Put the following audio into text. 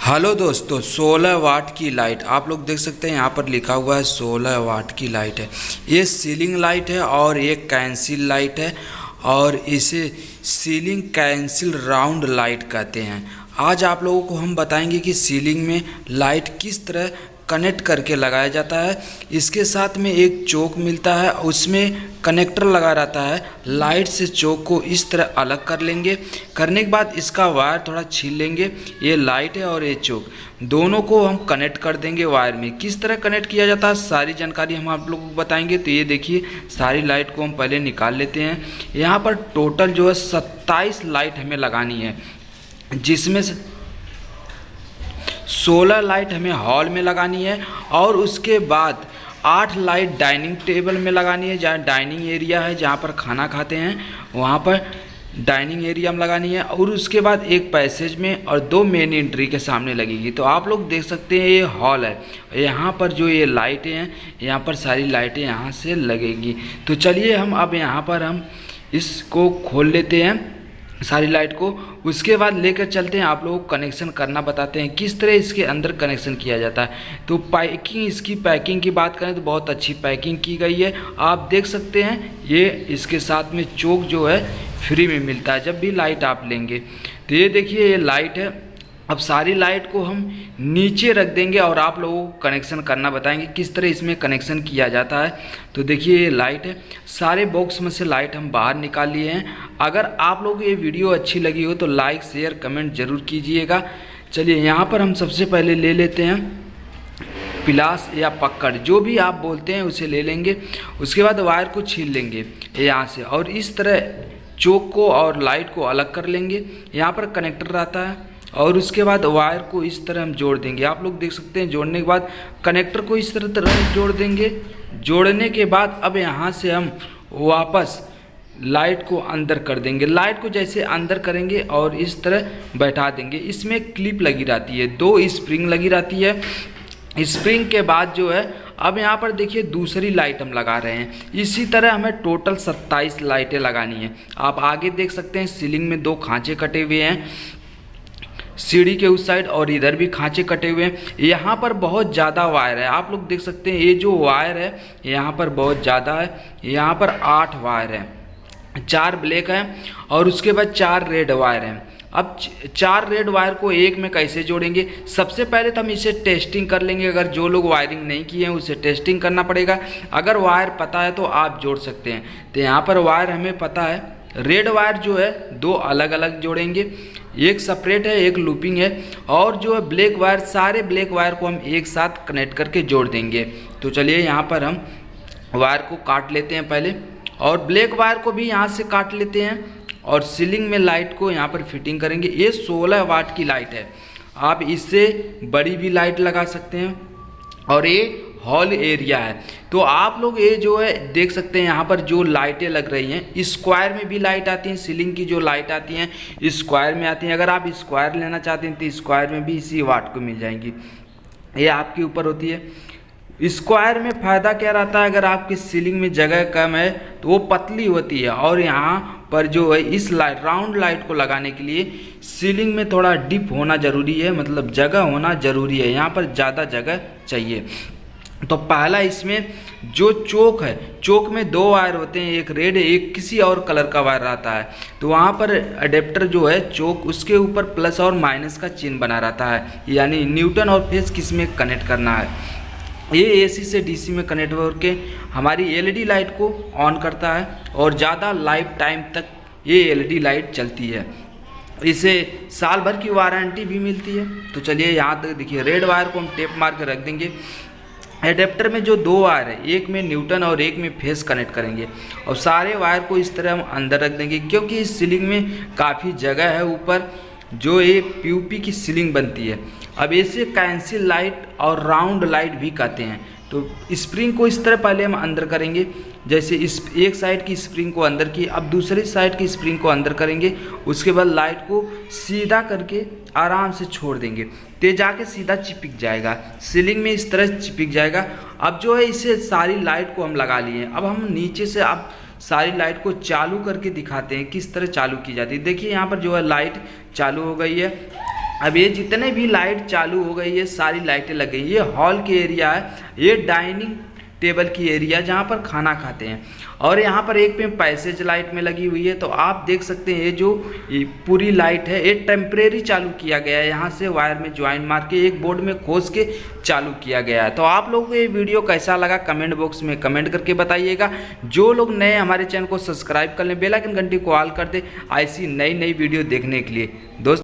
Hello दोस्तों, 16 वाट की light आप लोग देख सकते हैं। यहाँ पर लिखा हुआ है 16 वाट की लाइट है। ये सीलिंग लाइट है और ये कैंसिल लाइट है और इसे सीलिंग कैंसिल राउंड लाइट कहते हैं। आज आप लोगों को हम बताएंगे कि सीलिंग में लाइट किस तरह कनेक्ट करके लगाया जाता है। इसके साथ में एक चोक मिलता है, उसमें कनेक्टर लगा रहता है। लाइट से चोक को इस तरह अलग कर लेंगे। करने के बाद इसका वायर थोड़ा छील लेंगे। ये लाइट है और ये चोक, दोनों को हम कनेक्ट कर देंगे वायर में। किस तरह कनेक्ट किया जाता है सारी जानकारी हम आप लोगों को बताएंगे। तो ये देखिए, सारी लाइट को हम पहले निकाल लेते हैं। यहाँ पर टोटल जो है 27 लाइट हमें लगानी है, जिसमें से 16 लाइट हमें हॉल में लगानी है और उसके बाद 8 लाइट डाइनिंग टेबल में लगानी है। जहाँ डाइनिंग एरिया है, जहाँ पर खाना खाते हैं, वहाँ पर डाइनिंग एरिया में लगानी है। और उसके बाद एक पैसेज में और 2 मेन एंट्री के सामने लगेगी। तो आप लोग देख सकते हैं ये हॉल है। यहाँ पर जो ये लाइटें हैं, यहाँ पर सारी लाइटें यहाँ से लगेगी। तो चलिए हम यहाँ पर इसको खोल लेते हैं सारी लाइट को। उसके बाद लेकर चलते हैं, आप लोगों को कनेक्शन करना बताते हैं किस तरह इसके अंदर कनेक्शन किया जाता है। तो इसकी पैकिंग की बात करें तो बहुत अच्छी पैकिंग की गई है। आप देख सकते हैं ये इसके साथ में चोक जो है फ्री में मिलता है जब भी लाइट आप लेंगे। तो ये देखिए, ये लाइट है। अब सारी लाइट को हम नीचे रख देंगे और आप लोगों को कनेक्शन करना बताएंगे किस तरह इसमें कनेक्शन किया जाता है। तो देखिए, ये लाइट है। सारे बॉक्स में से लाइट हम बाहर निकाल लिए हैं। अगर आप लोगों को ये वीडियो अच्छी लगी हो तो लाइक शेयर कमेंट ज़रूर कीजिएगा। चलिए, यहाँ पर हम सबसे पहले ले लेते हैं पिलास या पकड़, जो भी आप बोलते हैं उसे ले लेंगे। उसके बाद वायर को छील लेंगे यहाँ से और इस तरह चोक को और लाइट को अलग कर लेंगे। यहाँ पर कनेक्टर रहता है और उसके बाद वायर को इस तरह हम जोड़ देंगे। आप लोग देख सकते हैं, जोड़ने के बाद कनेक्टर को इस तरह जोड़ देंगे। जोड़ने के बाद अब यहाँ से हम वापस लाइट को अंदर कर देंगे। लाइट को जैसे अंदर करेंगे और इस तरह बैठा देंगे। इसमें क्लिप लगी रहती है, 2 स्प्रिंग लगी रहती है। स्प्रिंग के बाद जो है, अब यहाँ पर देखिए दूसरी लाइट हम लगा रहे हैं। इसी तरह हमें टोटल 27 लाइटें लगानी है। आप आगे देख सकते हैं सीलिंग में 2 खांचे कटे हुए हैं, सीढ़ी के उस साइड और इधर भी खांचे कटे हुए हैं। यहाँ पर बहुत ज़्यादा वायर है, आप लोग देख सकते हैं। ये जो वायर है यहाँ पर बहुत ज़्यादा है। यहाँ पर 8 वायर है, 4 ब्लैक हैं और उसके बाद 4 रेड वायर हैं। अब 4 रेड वायर को एक में कैसे जोड़ेंगे? सबसे पहले तो हम इसे टेस्टिंग कर लेंगे। अगर जो लोग वायरिंग नहीं किए हैं उसे टेस्टिंग करना पड़ेगा। अगर वायर पता है तो आप जोड़ सकते हैं। तो यहाँ पर वायर हमें पता है। रेड वायर जो है 2 अलग अलग जोड़ेंगे, एक सेपरेट है, एक लूपिंग है। और जो है ब्लैक वायर, सारे ब्लैक वायर को हम एक साथ कनेक्ट करके जोड़ देंगे। तो चलिए, यहाँ पर हम वायर को काट लेते हैं पहले और ब्लैक वायर को भी यहाँ से काट लेते हैं और सीलिंग में लाइट को यहाँ पर फिटिंग करेंगे। ये 16 वाट की लाइट है। आप इससे बड़ी भी लाइट लगा सकते हैं और ये हॉल एरिया है। तो आप लोग ये जो है देख सकते हैं, यहाँ पर जो लाइटें लग रही हैं, स्क्वायर में भी लाइट आती हैं। सीलिंग की जो लाइट आती हैं स्क्वायर में आती हैं। अगर आप स्क्वायर लेना चाहते हैं तो स्क्वायर में भी इसी वाट को मिल जाएंगी। ये आपके ऊपर होती है। स्क्वायर में फ़ायदा क्या रहता है, अगर आपकी सीलिंग में जगह कम है तो वो पतली होती है। और यहाँ पर जो है इस लाइट राउंड लाइट को लगाने के लिए सीलिंग में थोड़ा डीप होना ज़रूरी है, मतलब जगह होना ज़रूरी है। यहाँ पर ज़्यादा जगह चाहिए। तो पहला इसमें जो चोक है, चोक में 2 वायर होते हैं, एक रेड है, एक किसी और कलर का वायर रहता है। तो वहाँ पर अडेप्टर जो है चोक, उसके ऊपर प्लस और माइनस का चिन्ह बना रहता है, यानी न्यूटन और फेज किस में कनेक्ट करना है। ये एसी से डीसी में कनेक्ट होकर हमारी एलईडी लाइट को ऑन करता है और ज़्यादा लाइफ टाइम तक ये एलईडी लाइट चलती है। इसे साल भर की वारंटी भी मिलती है। तो चलिए, यहाँ तक देखिए, रेड वायर को हम टेप मार के रख देंगे। एडेप्टर में जो 2 वायर है, एक में न्यूटन और एक में फेज कनेक्ट करेंगे और सारे वायर को इस तरह हम अंदर रख देंगे, क्योंकि इस सीलिंग में काफ़ी जगह है ऊपर, जो ये पीओपी की सीलिंग बनती है। अब इसे कैंसिल लाइट और राउंड लाइट भी कहते हैं। तो स्प्रिंग को इस तरह पहले हम अंदर करेंगे, जैसे इस एक साइड की स्प्रिंग को अंदर की, अब दूसरी साइड की स्प्रिंग को अंदर करेंगे। उसके बाद लाइट को सीधा करके आराम से छोड़ देंगे, ते जाके सीधा चिपक जाएगा सीलिंग में, इस तरह चिपक जाएगा। अब जो है इसे सारी लाइट को हम लगा लिए। अब हम नीचे से अब सारी लाइट को चालू करके दिखाते हैं किस तरह चालू की जाती है। देखिए, यहाँ पर जो है लाइट चालू हो गई है। अब ये जितने भी लाइट चालू हो गई, ये सारी लाइटें लग गई। ये हॉल की एरिया है, ये डाइनिंग टेबल की एरिया जहाँ पर खाना खाते हैं। और यहाँ पर एक पे पैसेज लाइट में लगी हुई है। तो आप देख सकते हैं ये जो पूरी लाइट है ये टेम्परेरी चालू किया गया है, यहाँ से वायर में ज्वाइन मार के एक बोर्ड में खोस के चालू किया गया है। तो आप लोगों को ये वीडियो कैसा लगा कमेंट बॉक्स में कमेंट करके बताइएगा। जो लोग नए हमारे चैनल को सब्सक्राइब कर लें, बेल आइकन घंटी को ऑल कर दे ऐसी नई नई वीडियो देखने के लिए। दोस्तों